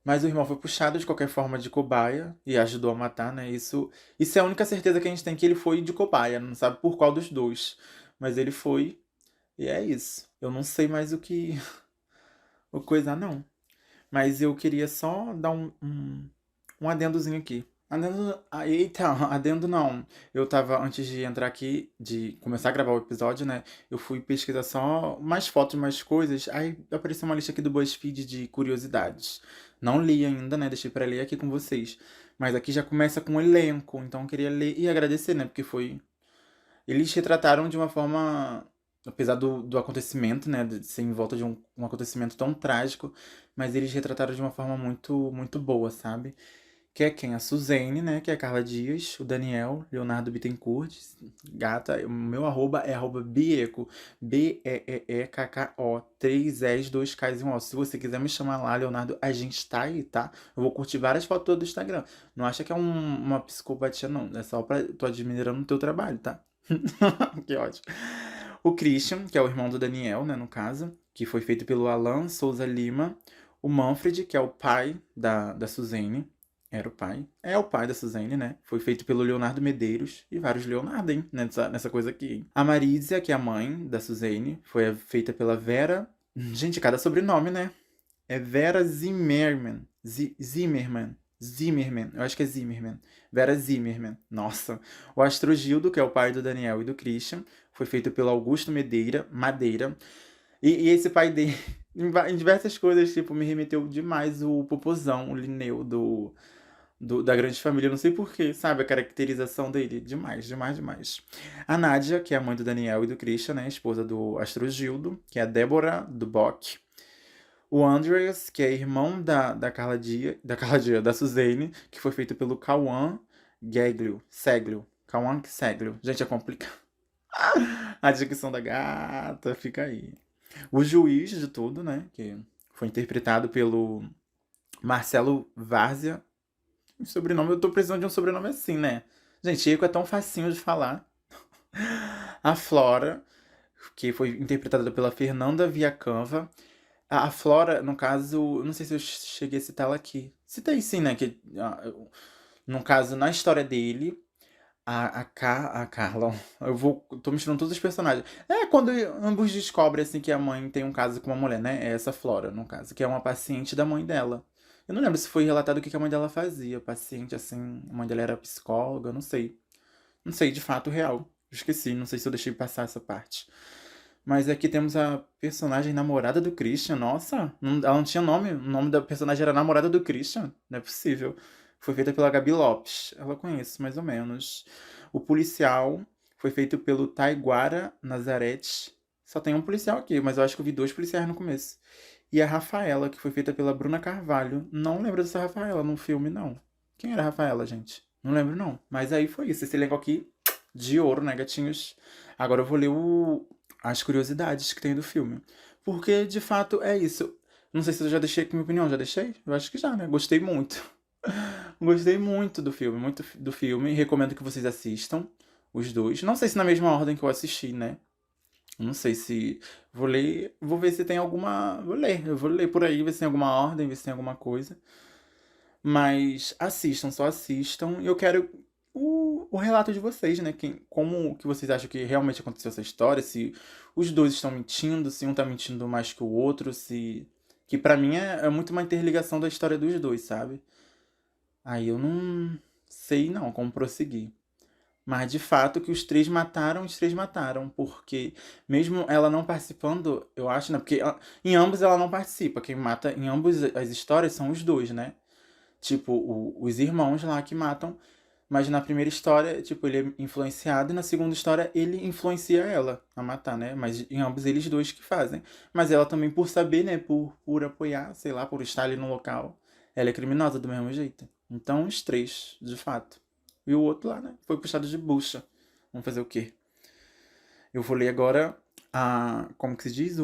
Mas o irmão foi puxado de qualquer forma de cobaia e ajudou a matar, né? Isso é a única certeza que a gente tem, que ele foi de cobaia, não sabe por qual dos dois. Mas ele foi, e é isso. Eu não sei mais o que o coisa não. Mas eu queria só dar um adendozinho aqui. Adendo, eita, adendo não. Eu tava, antes de entrar aqui, de começar a gravar o episódio, né? Eu fui pesquisar só mais fotos, mais coisas. Aí apareceu uma lista aqui do BuzzFeed de curiosidades. Não li ainda, né? Deixei pra ler aqui com vocês. Mas aqui já começa com o elenco, então eu queria ler e agradecer, né? Porque foi. Eles retrataram de uma forma. Apesar do acontecimento, né? De ser em volta de um acontecimento tão trágico. Mas eles retrataram de uma forma muito, muito boa, sabe? Que é quem? A Suzane, né? Que é a Carla Dias, o Daniel, Leonardo Bittencourt, gata. O meu arroba é arroba Bieco, Beekko, 3 S, 2 Ks e 1 O. Se você quiser me chamar lá, Leonardo, a gente tá aí, tá? Eu vou curtir várias fotos do Instagram. Não acha que é uma psicopatia, não. É só pra. Tô admirando o teu trabalho, tá? Que ótimo. O Christian, que é o irmão do Daniel, né, no caso, que foi feito pelo Alan Souza Lima. O Manfred, que é o pai da Suzane. Era o pai. É o pai da Suzane, né? Foi feito pelo Leonardo Medeiros. E vários Leonardo, hein? Nessa coisa aqui, hein? A Marísia, que é a mãe da Suzane, foi feita pela Vera. Gente, cada sobrenome, né? É Vera Zimmerman. Zimmerman. Zimmerman. Eu acho que é Zimmerman. Vera Zimmerman. Nossa. O Astrogildo, que é o pai do Daniel e do Christian, foi feito pelo Augusto Madeira. E esse pai dele, em diversas coisas, tipo, me remeteu demais o Popozão, o Linneu da Grande Família. Eu não sei porquê, sabe? A caracterização dele. Demais, demais, demais. A Nádia, que é a mãe do Daniel e do Christian, né? Esposa do Astrogildo, que é a Débora do Bock. O Andreas, que é irmão da Carla Dia, da Suzane, que foi feito pelo Cauã Seglio. Cauã Seglio. Gente, é complicado. A dicção da gata, fica aí. O juiz de tudo, né? Que foi interpretado pelo Marcelo Várzea. Sobrenome, eu tô precisando de um sobrenome assim, né? Gente, Eco é tão facinho de falar. A Flora, que foi interpretada pela Fernanda Viacamva. A Flora, no caso, não sei se eu cheguei a citá-la aqui. Citei sim, né? Que, no caso, na história dele, a Carla. Tô misturando todos os personagens. É quando ambos descobrem assim que a mãe tem um caso com uma mulher, né? É essa Flora, no caso, que é uma paciente da mãe dela. Eu não lembro se foi relatado o que a mãe dela fazia. Paciente, assim, a mãe dela era psicóloga, não sei. Não sei de fato real. Esqueci, não sei se eu deixei passar essa parte. Mas aqui temos a personagem namorada do Christian. Nossa, ela não tinha nome. O nome da personagem era namorada do Christian. Não é possível. Foi feita pela Gabi Lopes. Ela conheço, mais ou menos. O policial foi feito pelo Taiguara Nazarete. Só tem um policial aqui, mas eu acho que eu vi dois policiais no começo. E a Rafaela, que foi feita pela Bruna Carvalho. Não lembro dessa Rafaela no filme, não. Quem era a Rafaela, gente? Não lembro, não. Mas aí foi isso. Esse elenco aqui de ouro, né, gatinhos? Agora eu vou ler as curiosidades que tem do filme. Porque, de fato, é isso. Não sei se eu já deixei aqui minha opinião. Já deixei? Eu acho que já, né? Gostei muito. Gostei muito do filme. Muito do filme. Recomendo que vocês assistam. Os dois. Não sei se na mesma ordem que eu assisti, né? Não sei se. Vou ler. Vou ver se tem alguma. Vou ler. Eu vou ler por aí, ver se tem alguma ordem, ver se tem alguma coisa. Mas assistam, só assistam. Eu quero o relato de vocês, né? Como que vocês acham que realmente aconteceu essa história? Se os dois estão mentindo, se um tá mentindo mais que o outro, se. Que pra mim é muito uma interligação da história dos dois, sabe? Aí eu não sei não como prosseguir. Mas de fato que os três mataram, porque mesmo ela não participando, eu acho, né? Porque em ambos ela não participa. Quem mata em ambos as histórias são os dois, né? Tipo, os irmãos lá que matam. Mas na primeira história, tipo, ele é influenciado, e na segunda história ele influencia ela a matar, né? Mas em ambos eles dois que fazem. Mas ela também, por saber, né? Por apoiar, sei lá, por estar ali no local, ela é criminosa do mesmo jeito. Então, os três, de fato. E o outro lá, né? Foi puxado de bucha. Vamos fazer o quê? Eu vou ler agora a. Como que se diz?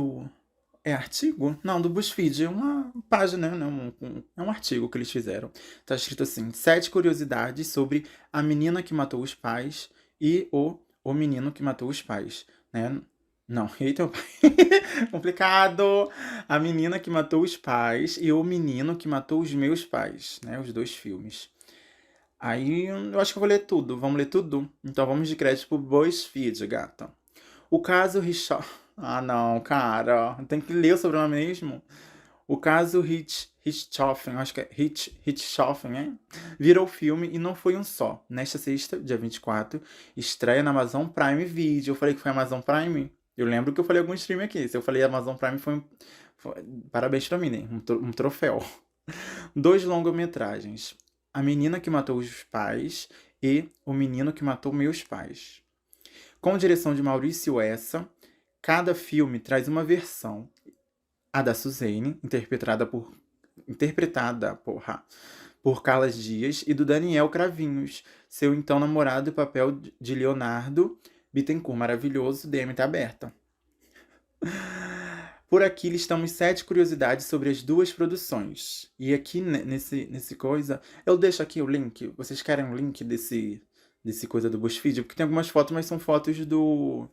É artigo? Não, do BuzzFeed. É uma página, né? É um artigo que eles fizeram. Tá escrito assim: 7 curiosidades sobre a menina que matou os pais e o menino que matou os pais, né? Não, eita, meu pai. Complicado. A menina que matou os pais e o menino que matou os meus pais, né? Os dois filmes. Aí eu acho que eu vou ler tudo. Vamos ler tudo? Então vamos de crédito pro BuzzFeed, gata. O caso Richard. Ah, não, cara. Tem que ler o sobrenome mesmo. O caso Richthofen, acho que é Richthofen, né? Virou filme e não foi um só. Nesta sexta, dia 24, estreia na Amazon Prime Video. Eu falei que foi Amazon Prime? Eu lembro que eu falei algum stream aqui. Se eu falei Amazon Prime, parabéns pra mim, né? Um troféu. Dois longa-metragens. A menina que matou os pais e o menino que matou meus pais. Com direção de Maurício Essa, cada filme traz uma versão. A da Suzane, por Carla Dias, e do Daniel Cravinhos, seu então namorado, e papel de Leonardo Bittencourt. Maravilhoso, DM tá aberta. Por aqui listamos 7 curiosidades sobre as duas produções. E aqui nesse coisa, eu deixo aqui o link. Vocês querem um link desse coisa do BuzzFeed? Porque tem algumas fotos, mas são fotos do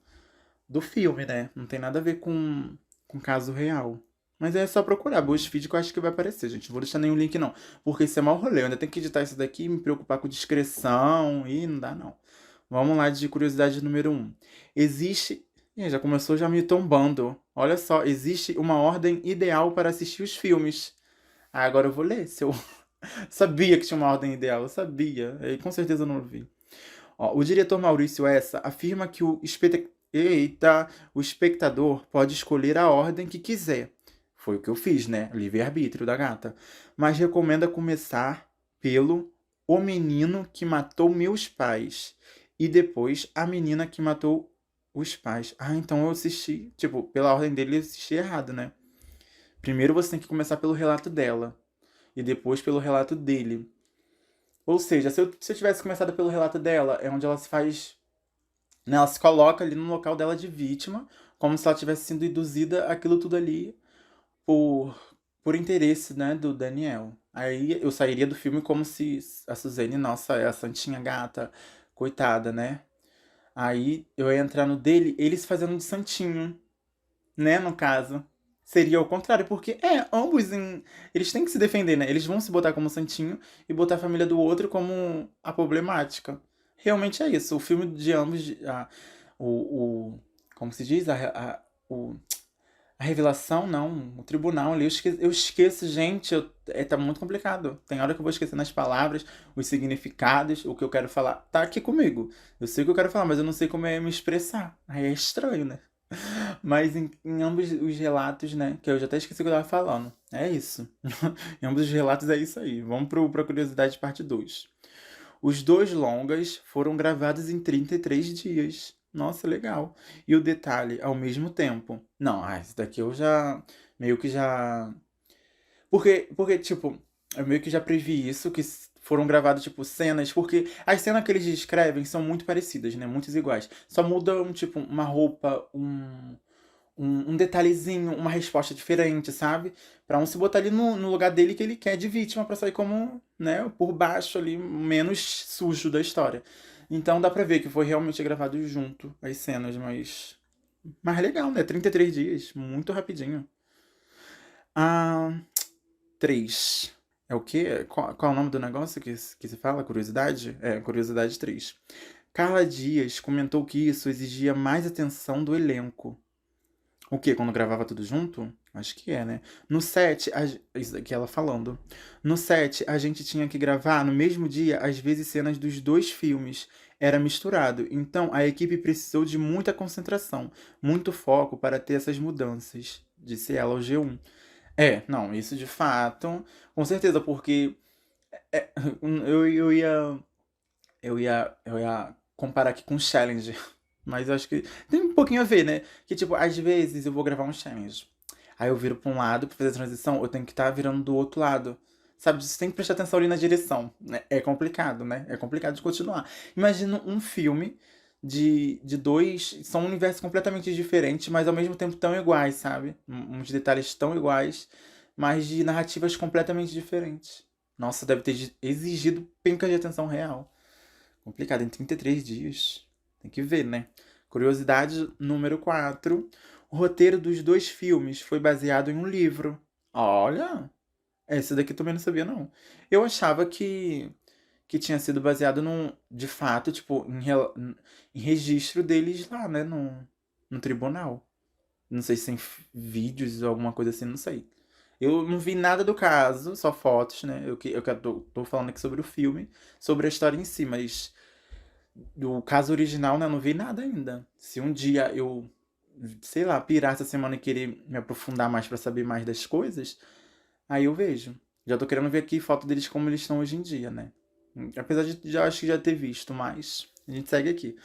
filme, né? Não tem nada a ver com caso real. Mas é só procurar BuzzFeed que eu acho que vai aparecer, gente. Não vou deixar nenhum link, não. Porque isso é mau rolê. Eu ainda tenho que editar isso daqui, me preocupar com discrição. E não dá, não. Vamos lá de curiosidade número 1. Existe. Ih, já começou já me tombando. Olha só, existe uma ordem ideal para assistir os filmes. Ah, agora eu vou ler. Se eu sabia que tinha uma ordem ideal, eu sabia. E com certeza eu não vi. Ó, o diretor Maurício Essa afirma que o espectador pode escolher a ordem que quiser. Foi o que eu fiz, né? Livre-arbítrio da gata. Mas recomenda começar pelo O Menino que Matou Meus Pais. E depois A Menina que Matou os Pais. Ah, então eu assisti. Tipo, pela ordem dele, eu assisti errado, né? Primeiro você tem que começar pelo relato dela. E depois pelo relato dele. Ou seja, se eu tivesse começado pelo relato dela, é onde ela se faz, né, ela se coloca ali no local dela de vítima, como se ela tivesse sido induzida aquilo tudo ali por, por interesse, né, do Daniel. Aí eu sairia do filme como se a Suzane, nossa, é a santinha gata, coitada, né? Aí eu ia entrar no dele, eles fazendo de santinho, né, no caso. Seria o contrário, porque eles têm que se defender, né? Eles vão se botar como santinho e botar a família do outro como a problemática. Realmente é isso. O filme de ambos, como se diz? A revelação, não. O tribunal ali, eu esqueço, gente. Tá muito complicado. Tem hora que eu vou esquecendo as palavras, os significados, o que eu quero falar. Tá aqui comigo. Eu sei o que eu quero falar, mas eu não sei como é me expressar. Aí é estranho, né? Mas em ambos os relatos, né? Que eu já até esqueci o que eu tava falando. É isso. Em ambos os relatos é isso aí. Vamos pra curiosidade parte 2. Os dois longas foram gravados em 33 dias. Nossa, legal. E o detalhe, ao mesmo tempo. Não, esse daqui eu já. Meio que já. Porque, tipo, eu meio que já previ isso, que foram gravadas, tipo, cenas, porque as cenas que eles descrevem são muito parecidas, né? Muitas iguais. Só muda, tipo, uma roupa, um detalhezinho, uma resposta diferente, sabe? Pra um se botar ali no lugar dele que ele quer de vítima pra sair como, né, por baixo ali, menos sujo da história. Então dá pra ver que foi realmente gravado junto as cenas, mas legal, né? 33 dias, muito rapidinho. Ah, 3. É o quê? Qual é o nome do negócio que se fala? Curiosidade? É, curiosidade 3. Carla Dias comentou que isso exigia mais atenção do elenco. O quê? Quando gravava tudo junto? Acho que é, né? No set, isso aqui ela falando. No set, a gente tinha que gravar no mesmo dia, às vezes, cenas dos dois filmes. Era misturado. Então, a equipe precisou de muita concentração, muito foco para ter essas mudanças, disse ela ao G1. É, não, isso de fato, com certeza, porque É, eu ia. Eu ia comparar aqui com challenge. Mas eu acho que tem um pouquinho a ver, né? Que, tipo, às vezes eu vou gravar um challenge. Aí eu viro pra um lado pra fazer a transição, eu tenho que estar virando do outro lado. Sabe, você tem que prestar atenção ali na direção, né? É complicado, né? É complicado de continuar. Imagina um filme de dois. São universos completamente diferentes, mas ao mesmo tempo tão iguais, sabe? Uns detalhes tão iguais, mas de narrativas completamente diferentes. Nossa, deve ter exigido penca de atenção real. Complicado, em 33 dias. Tem que ver, né? Curiosidade número 4. O roteiro dos dois filmes foi baseado em um livro. Olha! Esse daqui também não sabia, não. Eu achava que tinha sido baseado de fato, tipo, em registro deles lá, né? No tribunal. Não sei se tem vídeos ou alguma coisa assim, não sei. Eu não vi nada do caso, só fotos, né? Eu tô falando aqui sobre o filme, sobre a história em si, mas do caso original, né, eu não vi nada ainda. Se um dia eu, sei lá, pirar essa semana e querer me aprofundar mais pra saber mais das coisas, aí eu vejo. Já tô querendo ver aqui foto deles como eles estão hoje em dia, né? Apesar de já acho que já ter visto, mas a gente segue aqui.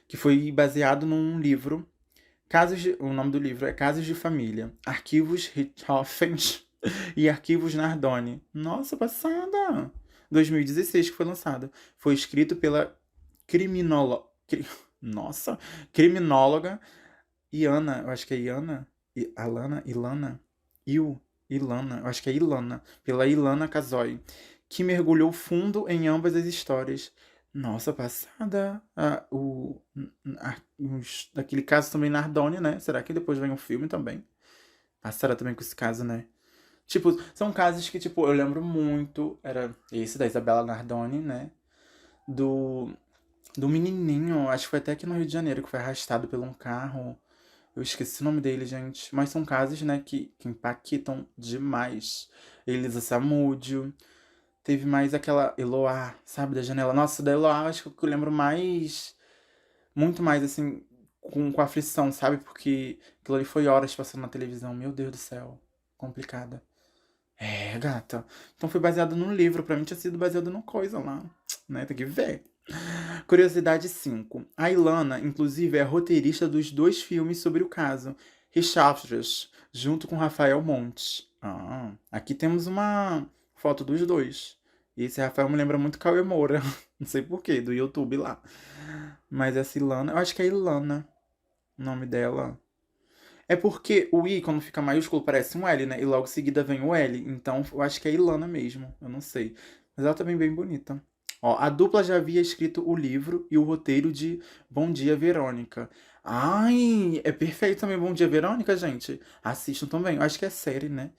Que foi baseado num livro. O nome do livro é Casos de Família, Arquivos Richthofen e Arquivos Nardoni. Nossa, passada! 2016 que foi lançado. Foi escrito pela criminóloga. Nossa! Criminóloga Iana. Eu acho que é Iana. Alana? Ilana? Ilana. Eu acho que é Ilana. Pela Ilana Kazoy. Que mergulhou fundo em ambas as histórias. Nossa, passada. Daquele caso também Nardone, né? Será que depois vem um filme também? Passada também com esse caso, né? Tipo, são casos que, tipo, eu lembro muito. Era esse da Isabela Nardoni, né? Do, do menininho, acho que foi até aqui no Rio de Janeiro, que foi arrastado por um carro. Eu esqueci o nome dele, gente. Mas são casos, né, que impactam demais. Elisa Samúdio. Teve mais aquela Eloá, sabe, da janela. Nossa, da Eloá, acho que eu lembro mais. Muito mais, assim, com aflição, sabe? Porque aquilo ali foi horas passando na televisão. Meu Deus do céu. Complicada. É, gata. Então foi baseado num livro. Pra mim tinha sido baseado numa coisa lá. Né? Tem que ver. Curiosidade 5. A Ilana, inclusive, é roteirista dos dois filmes sobre o caso. Richardson, junto com Rafael Montes. Ah, aqui temos uma foto dos dois. E esse Rafael me lembra muito Cauê Moura. Não sei porquê, do YouTube lá. Mas essa Ilana, eu acho que é Ilana o nome dela. É porque o I, quando fica maiúsculo, parece um L, né? E logo em seguida vem o L. Então eu acho que é Ilana mesmo. Eu não sei. Mas ela também é bem bonita. Ó, a dupla já havia escrito o livro e o roteiro de Bom Dia, Verônica. Ai, é perfeito também Bom Dia, Verônica, gente. Assistam também. Eu acho que é série, né?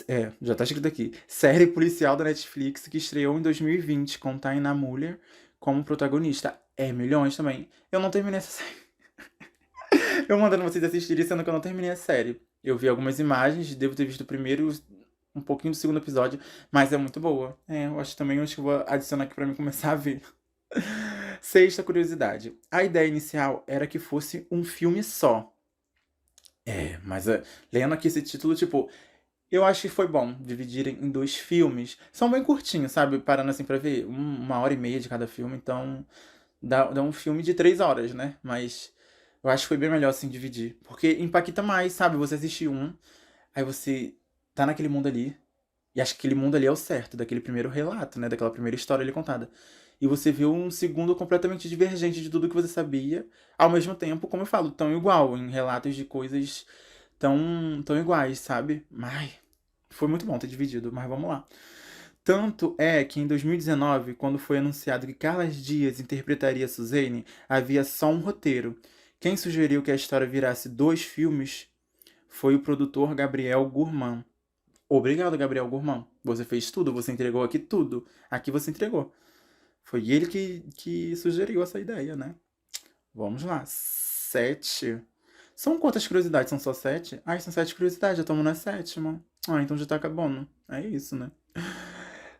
É, já tá escrito aqui. Série policial da Netflix que estreou em 2020 com Taina Muller como protagonista. É, milhões também. Eu não terminei essa série. Eu mandando vocês assistirem, sendo que eu não terminei a série. Eu vi algumas imagens, devo ter visto o primeiro, um pouquinho do segundo episódio, mas é muito boa. É, eu acho também, eu acho que eu vou adicionar aqui pra mim começar a ver. Sexta curiosidade. A ideia inicial era que fosse um filme só. É, mas lendo aqui esse título, tipo, eu acho que foi bom dividirem em dois filmes. São bem curtinhos, sabe? Parando assim pra ver, uma hora e meia de cada filme, então dá um filme de 3 horas, né? Mas eu acho que foi bem melhor assim dividir. Porque impacta mais, sabe? Você assistir um, aí você tá naquele mundo ali, e acha que aquele mundo ali é o certo, daquele primeiro relato, né? Daquela primeira história ali contada. E você vê um segundo completamente divergente de tudo que você sabia, ao mesmo tempo, como eu falo, tão igual, em relatos de coisas tão iguais, sabe? Ai, foi muito bom ter dividido, mas vamos lá. Tanto é que em 2019, quando foi anunciado que Carlas Dias interpretaria Suzane, havia só um roteiro. Quem sugeriu que a história virasse dois filmes foi o produtor Gabriel Gurman. Obrigado, Gabriel Gurman. Você fez tudo, você entregou aqui tudo. Aqui você entregou. Foi ele que sugeriu essa ideia, né? Vamos lá. 7. São quantas curiosidades? São só 7? Ah, são 7 curiosidades, já estamos na sétima. Ah, então já tá acabando. É isso, né?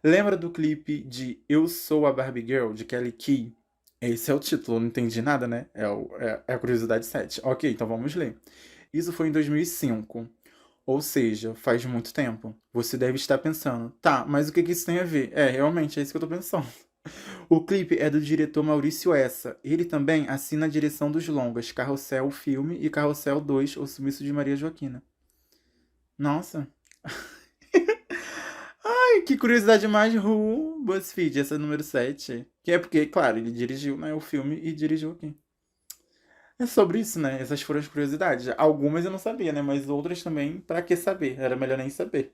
Lembra do clipe de Eu Sou a Barbie Girl, de Kelly Key? Esse é o título, não entendi nada, né? É a curiosidade 7. Ok, então vamos ler. Isso foi em 2005. Ou seja, faz muito tempo. Você deve estar pensando, tá, mas o que que isso tem a ver? É, realmente, é isso que eu tô pensando. O clipe é do diretor Maurício Essa. Ele também assina a direção dos longas Carrossel Filme e Carrossel 2, O Sumiço de Maria Joaquina. Nossa, ai, que curiosidade mais BuzzFeed, essa é número 7. Que é porque, claro, ele dirigiu, né, o filme e dirigiu aqui. É sobre isso, né? Essas foram as curiosidades. Algumas eu não sabia, né? Mas outras também, pra que saber? Era melhor nem saber.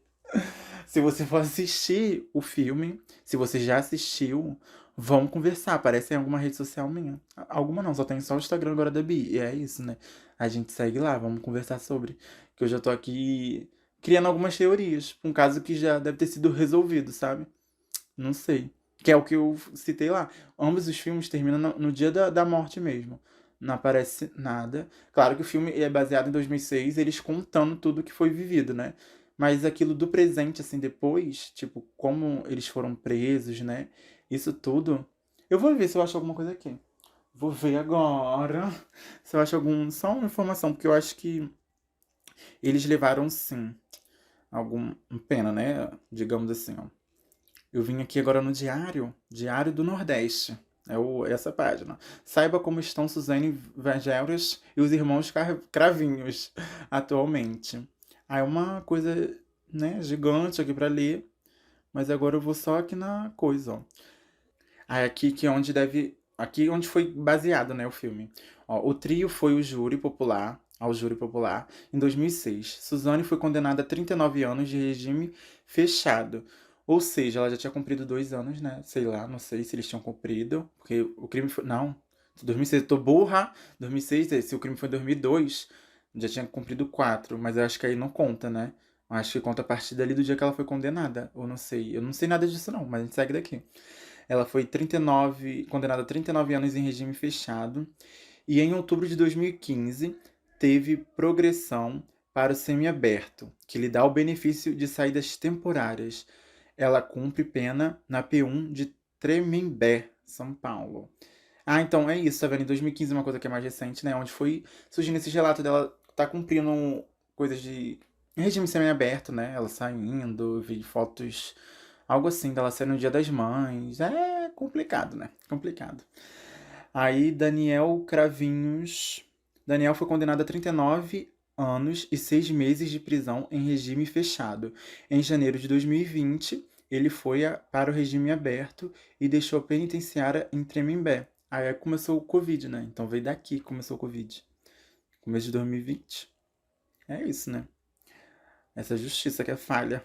Se você for assistir o filme, se você já assistiu, vamos conversar. Aparece em alguma rede social minha. Alguma não, só tem só o Instagram agora da Bi. E é isso, né? A gente segue lá, vamos conversar sobre. Que eu já tô aqui criando algumas teorias. Um caso que já deve ter sido resolvido, sabe? Não sei. Que é o que eu citei lá. Ambos os filmes terminam no dia da morte mesmo. Não aparece nada. Claro que o filme é baseado em 2006, eles contando tudo que foi vivido, né? Mas aquilo do presente, assim, depois, tipo, como eles foram presos, né? Isso tudo. Eu vou ver se eu acho alguma coisa aqui. Vou ver agora se eu acho algum. Só uma informação, porque eu acho que eles levaram sim. Algum. Pena, né? Digamos assim, ó. Eu vim aqui agora no Diário, Diário do Nordeste. Essa página. Saiba como estão Suzane Vagelas e os irmãos Cravinhos atualmente. Aí é uma coisa, né, gigante aqui pra ler, mas agora eu vou só aqui na coisa, ó. Aí aqui que é onde deve, aqui é onde foi baseado, né, o filme. Ó, o trio foi ao júri popular em 2006. Suzane foi condenada a 39 anos de regime fechado. Ou seja, ela já tinha cumprido 2 anos, né? Sei lá, não sei se eles tinham cumprido, porque o crime foi, não, 2006, eu tô burra. 2006, se o crime foi em 2002, já tinha cumprido 4, mas eu acho que aí não conta, né? Eu acho que conta a partir dali do dia que ela foi condenada. Ou não sei. Eu não sei nada disso não, mas a gente segue daqui. Ela foi 39, condenada a 39 anos em regime fechado e em outubro de 2015 teve progressão para o semiaberto, que lhe dá o benefício de saídas temporárias. Ela cumpre pena na P1 de Tremembé, São Paulo. Ah, então é isso, tá vendo? Em 2015, uma coisa que é mais recente, né? Onde foi surgindo esse relato dela tá cumprindo coisas de regime semiaberto, né? Ela saindo, vi fotos, algo assim, dela saindo no Dia das Mães. É complicado, né? Complicado. Aí, Daniel Cravinhos. Daniel foi condenado a 39 anos e 6 meses de prisão em regime fechado. Em janeiro de 2020, ele foi para o regime aberto e deixou a penitenciária em Tremembé. Aí começou o Covid, né? Então veio daqui que começou o Covid. Começo de 2020. É isso, né? Essa justiça que é falha.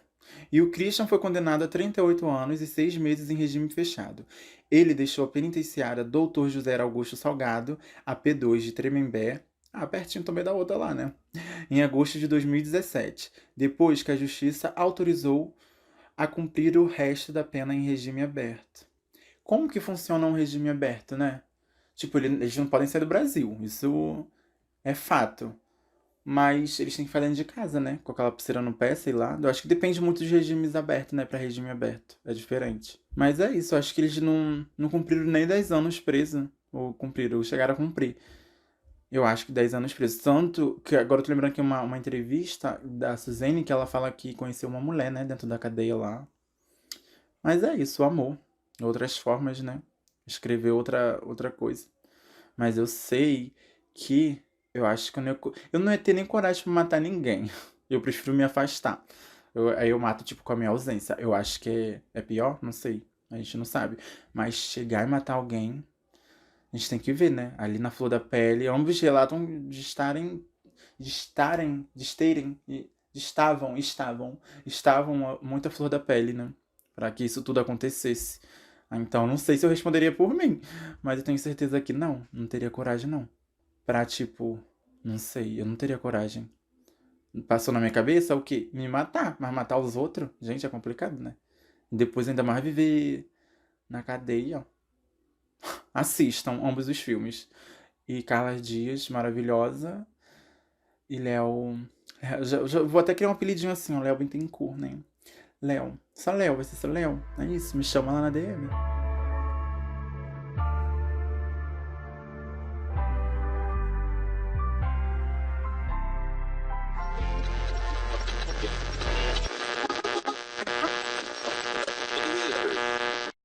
E o Christian foi condenado a 38 anos e 6 meses em regime fechado. Ele deixou a penitenciária Doutor José Augusto Salgado, a P2 de Tremembé, pertinho também da outra lá, né? Em agosto de 2017, depois que a justiça autorizou a cumprir o resto da pena em regime aberto. Como que funciona um regime aberto, né? Tipo, eles não podem sair do Brasil, isso é fato. Mas eles têm que ficar dentro de casa, né? Com aquela pulseira no pé, sei lá. Eu acho que depende muito dos regimes abertos, né? Pra regime aberto. É diferente. Mas é isso, eu acho que eles não cumpriram nem 10 anos preso. Ou cumpriram, ou chegaram a cumprir. Eu acho que 10 anos preso. Tanto que agora eu tô lembrando que uma entrevista da Suzane que ela fala que conheceu uma mulher, né? Dentro da cadeia lá. Mas é isso, o amor. Outras formas, né? Escrever outra coisa. Mas eu sei que eu acho que eu não ia ter nem coragem pra matar ninguém. Eu prefiro me afastar. Aí eu mato, tipo, com a minha ausência. Eu acho que é pior? Não sei. A gente não sabe. Mas chegar e matar alguém, a gente tem que ver, né? Ali na flor da pele, ambos relatam estavam muito à flor da pele, né? Pra que isso tudo acontecesse. Então, não sei se eu responderia por mim, mas eu tenho certeza que não teria coragem não. Pra, tipo, não sei, eu não teria coragem. Passou na minha cabeça o quê? Me matar, mas matar os outros? Gente, é complicado, né? E depois ainda mais viver na cadeia, ó. Assistam ambos os filmes. E Carla Dias, maravilhosa. E Léo. Já vou até criar um apelidinho assim, ó. Léo Bittencourt, né? Léo. Só Léo, vai ser só Léo. É isso, me chama lá na DM.